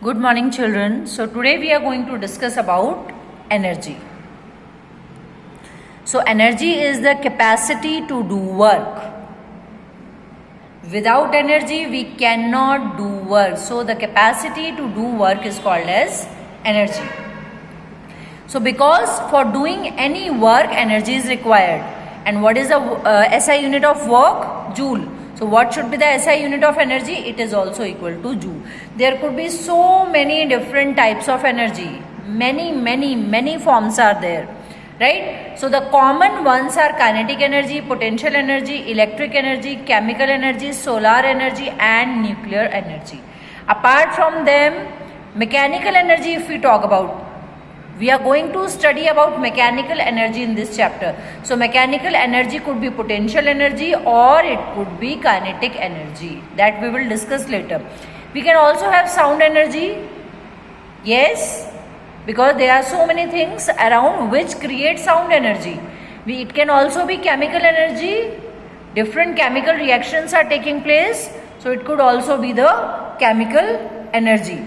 Good morning, children. So today we are going to discuss about energy. So energy is the capacity to do work. Without energy we cannot do work. So the capacity to do work is called as energy. So because for doing any work energy is required. And what is the SI unit of work? Joule. So what should be the SI unit of energy? It is also equal to joule. There could be so many different types of energy. Many forms are there. Right? So the common ones are kinetic energy, potential energy, electric energy, chemical energy, solar energy and nuclear energy. Apart from them, mechanical energy if we talk about, we are going to study about mechanical energy in this chapter. So mechanical energy could be potential energy or it could be kinetic energy. That we will discuss later. We can also have sound energy. Yes, because there are so many things around which create sound energy. It can also be chemical energy. Different chemical reactions are taking place. So it could also be the chemical energy.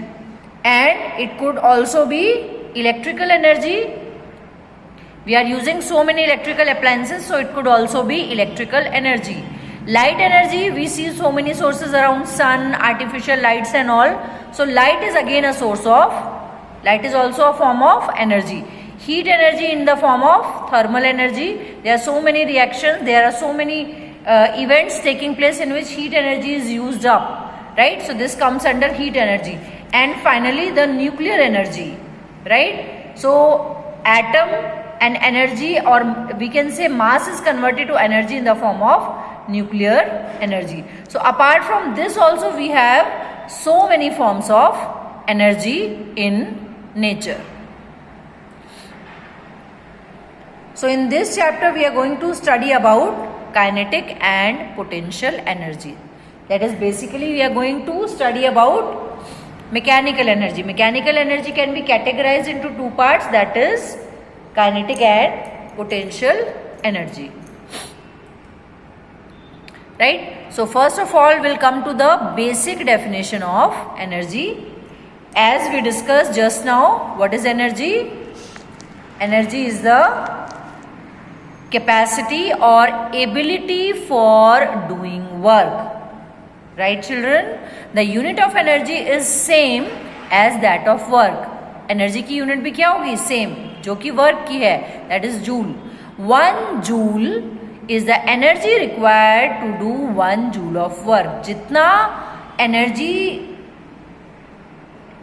And it could also be electrical energy. We are using so many electrical appliances, so it could also be electrical energy. Light energy, we see so many sources around, sun, artificial lights and all. So light is again a source of, light is also a form of energy. Heat energy in the form of thermal energy. There are so many reactions, there are so many events taking place in which heat energy is used up, right? So this comes under heat energy. And finally the nuclear energy. Right? So atom and energy, or we can say mass, is converted to energy in the form of nuclear energy. So apart from this also we have so many forms of energy in nature. So in this chapter we are going to study about kinetic and potential energy. That is basically we are going to study about mechanical energy. Mechanical energy can be categorized into two parts, that is kinetic and potential energy. Right? So first of all we'll come to the basic definition of energy. As we discussed just now, what is energy? Energy is the capacity or ability for doing work. Right, children? The unit of energy is same as that of work. Energy की unit भी क्या होगी? Same, जो कि work की है, that is joule. 1 joule is the energy required to do 1 joule of work. जितना energy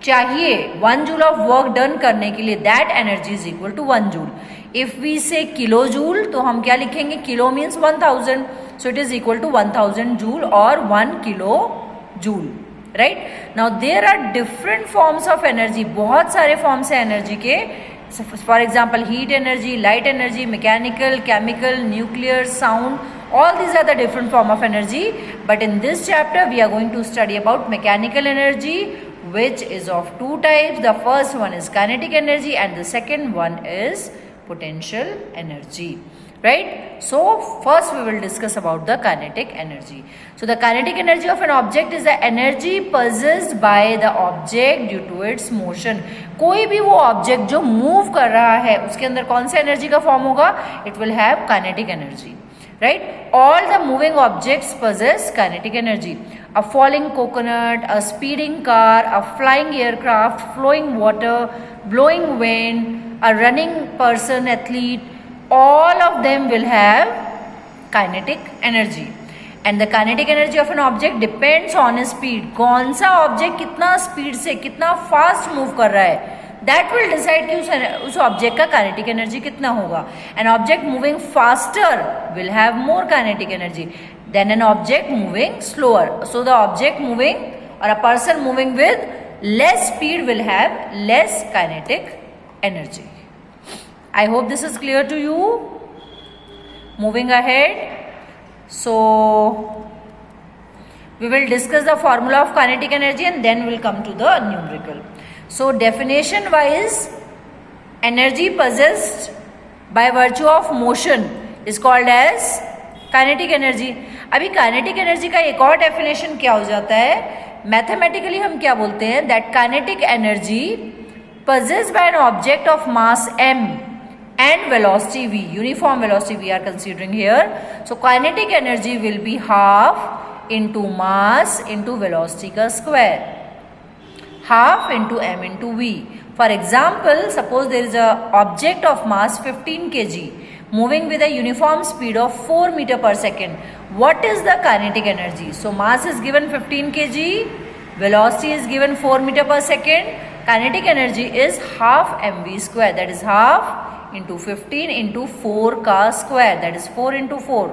चाहिए 1 joule of work done करने के लिए, that energy is equal to 1 joule. If we say kilojoule, तो हम क्या लिखेंगे? Kilo means 1000. So it is equal to 1000 joule or 1 kilojoule. Right? Now there are different forms of energy. बहुत सारे forms हैं energy के. For example, heat energy, light energy, mechanical, chemical, nuclear, sound. All these are the different form of energy. But in this chapter we are going to study about mechanical energy, which is of two types. The first one is kinetic energy and the second one is potential energy. Right? So first we will discuss about the kinetic energy. So the kinetic energy of an object is the energy possessed by the object due to its motion. कोई भी वो object जो move कर रहा है उसके अंदर कौन सा energy का form होगा? It will have kinetic energy. Right? All the moving objects possess kinetic energy. A falling coconut, a speeding car, a flying aircraft, flowing water, blowing wind, a running person, athlete, all of them will have kinetic energy. And the kinetic energy of an object depends on its speed. कौन सा object कितना speed से कितना fast move कर रहा है, that will decide कि उस object का kinetic energy कितना होगा. An object moving faster will have more kinetic energy than an object moving slower. So the object moving or a person moving with less speed will have less kinetic energy. I hope this is clear to you. Moving ahead. So we will discuss the formula of kinetic energy and then we'll come to the numerical. So definition wise, energy possessed by virtue of motion is called as kinetic energy. अभी kinetic energy का एक और definition क्या हो जाता है mathematically हम क्या बोलते हैं, that kinetic energy possessed by an object of mass m and velocity v, uniform velocity we are considering here. So kinetic energy will be half into mass into velocity ka square, half into m into v. For example, suppose there is a object of mass 15 kg moving with a uniform speed of 4 meter per second. What is the kinetic energy? So mass is given 15 kg, velocity is given 4 meter per second. Kinetic energy is half mv square, that is half into 15 into 4 ka square, that is 4 into 4.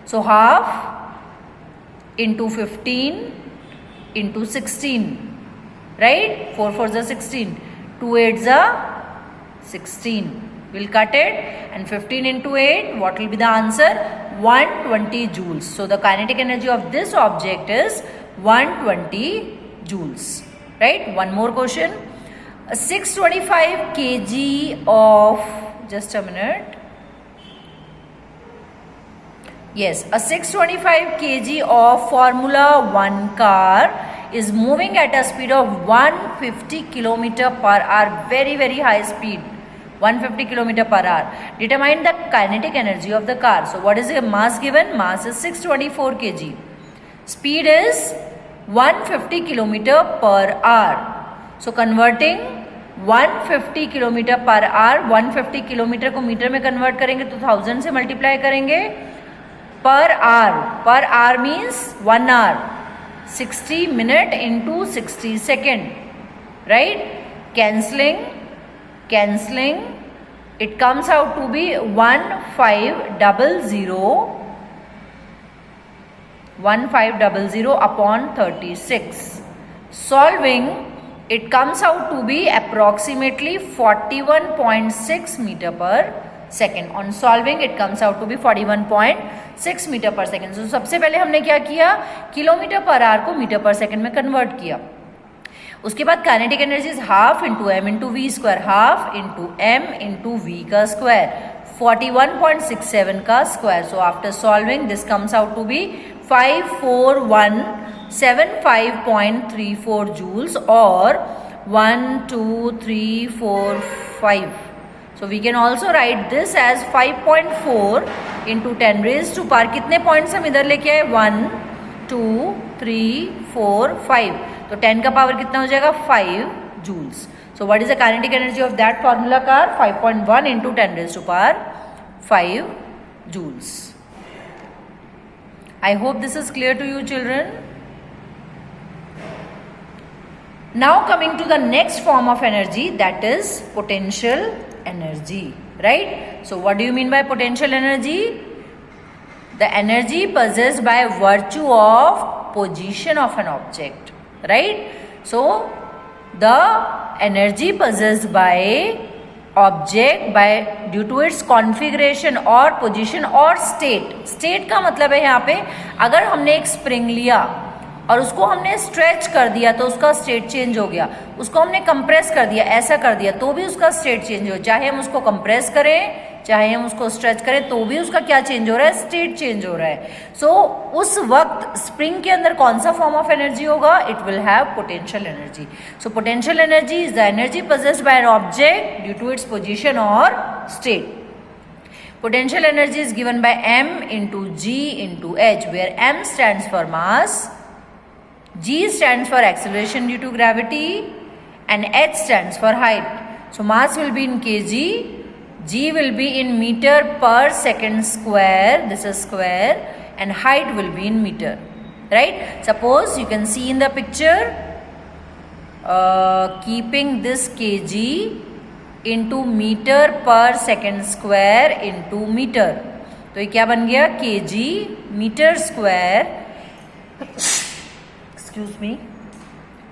So half into 15 into 16, right? 4 4s are 16, 2 8s are 16. We'll cut it, and 15 into 8, what will be the answer? 120 joules. So the kinetic energy of this object is 120 joules, right? One more question. A 625 kg of, just a minute, yes, a 625 kg of Formula 1 car is moving at a speed of 150 km per hour, very very high speed, 150 km per hour. Determine the kinetic energy of the car. So what is the mass given? Mass is 624 kg. Speed is 150 km per hour. So converting 150 km per hour, 150 km को metre में convert करेंगे तो 1000 से multiply करेंगे. Per hour means 1 hour, 60 minute into 60 second, right? Cancelling, it comes out to be 1500 upon 36. Solving, it comes out to be approximately 41.6 meter per second. On solving, it comes out to be 41.6 meter per second. So सबसे पहले हमने क्या किया, kilometre per hour को metre पर second में convert किया. उसके बाद kinetic energy is half into m into v square, half into m into v का स्क्वायर, 41.67 का square. So after solving this comes out to be 54175.34 joules or 1 2 3 4 5. So we can also write this as 5.4 into 10 raised to power. कितने points हम इधर लेके आए? 1 2 3 4 5. तो 10 का power कितना हो जाएगा? 5 joules. So what is the kinetic energy of that formula car? 5.1 into 10 raised to power 5 joules. I hope this is clear to you, children. Now coming to the next form of energy, that is potential energy, right? So what do you mean by potential energy? The energy possessed by virtue of position of an object, right? So the energy possessed by object by due to its configuration or position or state का मतलब है यहाँ पे, अगर हमने एक spring लिया और उसको हमने स्ट्रेच कर दिया तो उसका स्टेट चेंज हो गया, उसको हमने कंप्रेस कर दिया, ऐसा कर दिया तो भी उसका स्टेट चेंज हो. चाहे हम उसको कंप्रेस करें चाहे हम उसको स्ट्रेच करें तो भी उसका क्या चेंज हो रहा है? स्टेट चेंज हो रहा है. सो उस वक्त स्प्रिंग के अंदर कौन सा फॉर्म ऑफ एनर्जी होगा? It will have potential energy. So potential energy is the energy possessed by an object due to its position or state. Potential energy is given by m into g into h, where m stands for mass, g stands for acceleration due to gravity, and h stands for height. So mass will be in kg, g will be in meter per second square, this is square, and height will be in meter, right? Suppose you can see in the picture, keeping this kg into meter per second square into meter, तो ये क्या बन गया? kg meter square, excuse me,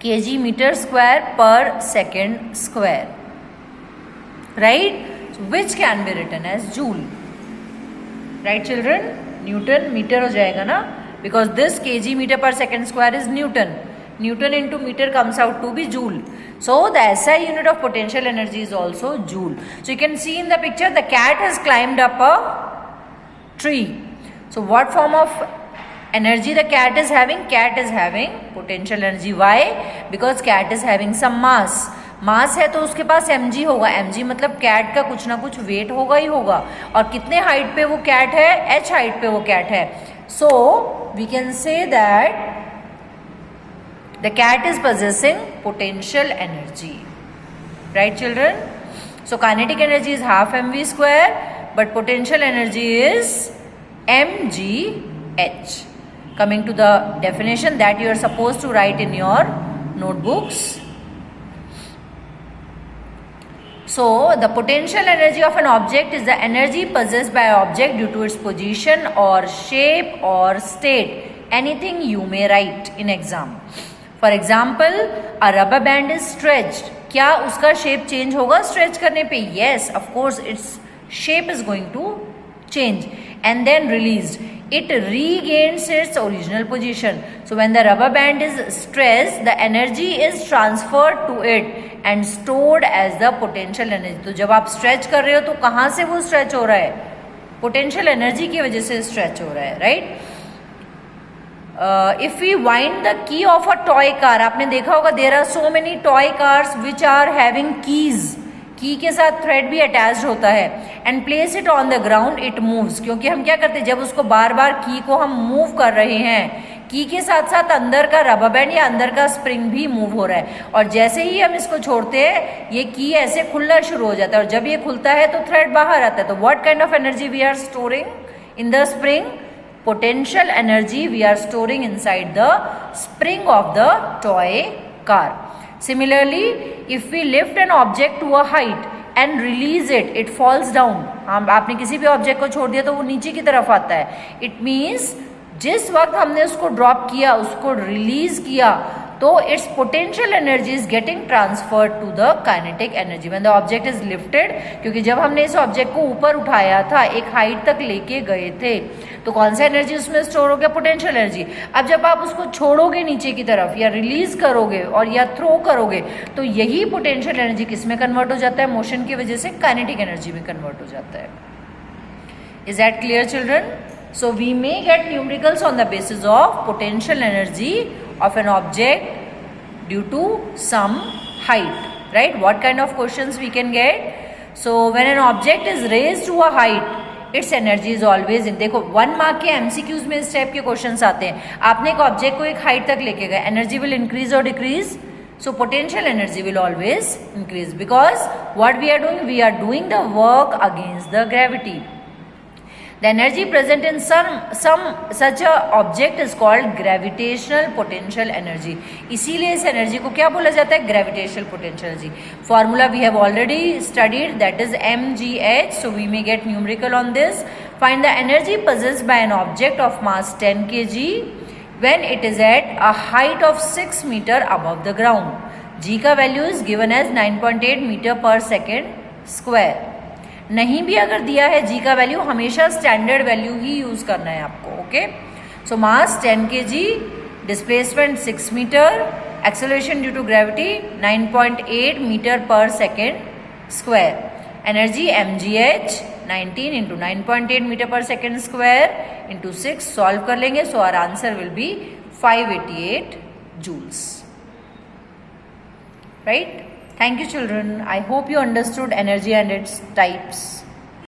kg meter square per second square, right? So which can be written as joule, right children? Newton meter हो जाएगा ना, because this kg meter per second square is Newton. Newton into meter comes out to be joule. So the SI unit of potential energy is also joule. So you can see in the picture the cat has climbed up a tree. So what form of energy the cat is having potential energy. Why? Because cat is having some mass. मास है तो उसके पास mg होगा. mg मतलब cat का कुछ ना कुछ wait होगा ही होगा. और कितने हाइट पे वो कैट है? h हाइट पे वो कैट है. So we can say that the cat is possessing potential energy. Right, children? So kinetic energy is half mv square, but potential energy is mgh. Coming to the definition that you are supposed to write in your notebooks. So the potential energy of an object is the energy possessed by an object due to its position or shape or state. Anything you may write in exam. For example, a rubber band is stretched. क्या उसका shape change होगा stretch करने पे? Yes, of course, its shape is going to change. And then released, it regains its original position. So when the rubber band is stretched, the energy is transferred to it and stored as the potential energy. तो जब आप stretch कर रहे हो तो कहाँ से वो स्ट्रेच हो रहा है? पोटेंशियल एनर्जी की वजह से स्ट्रेच हो रहा है, right? If we wind the key of a toy car, आपने देखा होगा there are so many toy cars which are having keys. Key के साथ थ्रेड भी अटैच्ड होता है. And place it on the ground, it moves. क्योंकि हम क्या करते हैं, जब उसको बार बार की को हम मूव कर रहे हैं, की के साथ साथ अंदर का रबर बैंड या अंदर का स्प्रिंग भी मूव हो रहा है. और जैसे ही हम इसको छोड़ते हैं ये की ऐसे खुलना शुरू हो जाता है. और जब ये खुलता है तो थ्रेड बाहर आता है. तो what kind of energy we are storing in the spring? Potential energy we are storing inside the spring of the toy car. Similarly, if we lift an object to a height and release it, it falls down. हम आपने किसी भी object को छोड़ दिया तो वो नीचे की तरफ आता है. It means जिस वक्त हमने उसको ड्रॉप किया, उसको रिलीज किया, तो it's potential energy is getting transferred to the kinetic energy when the object is lifted. क्योंकि जब हमने इस ऑब्जेक्ट को ऊपर उठाया था, एक हाइट तक लेके गए थे, तो कौन सा एनर्जी उसमें स्टोर हो गया? Potential energy. अब जब आप उसको छोड़ोगे नीचे की तरफ या रिलीज करोगे और या थ्रो करोगे, तो यही पोटेंशियल एनर्जी किस में कन्वर्ट हो जाता है? मोशन की वजह से काइनेटिक एनर्जी में कन्वर्ट हो जाता है. Is that clear children? So we may get numericals on the basis of potential energy of an object due to some height, right? What kind of questions we can get? So when an object is raised to a height, its energy is always in. देखो 1 mark के MCQs में इस type के questions आते हैं. आपने एक object को एक हाइट तक लेके गए, एनर्जी विल इंक्रीज और decrease. So potential energy will always increase because what we are doing the work against the gravity. The energy present in some such a object is called gravitational potential energy. इसीलिए इस energy को क्या बोला जाता है? Gravitational potential energy. Formula we have already studied, that is mgh. So we may get numerical on this. Find the energy possessed by an object of mass 10 kg when it is at a height of 6 meter above the ground. G का value is given as 9.8 meter per second square. नहीं भी अगर दिया है जी का value, हमेशा standard value ही use करना है आपको. Okay, so mass 10 kg, displacement 6 metre, acceleration due to gravity 9.8 metre per second square. Energy mgh 19 into 9.8 metre per second square into 6. Solve कर लेंगे, so our answer will be 588 joules. Right? Thank you children. I hope you understood energy and its types.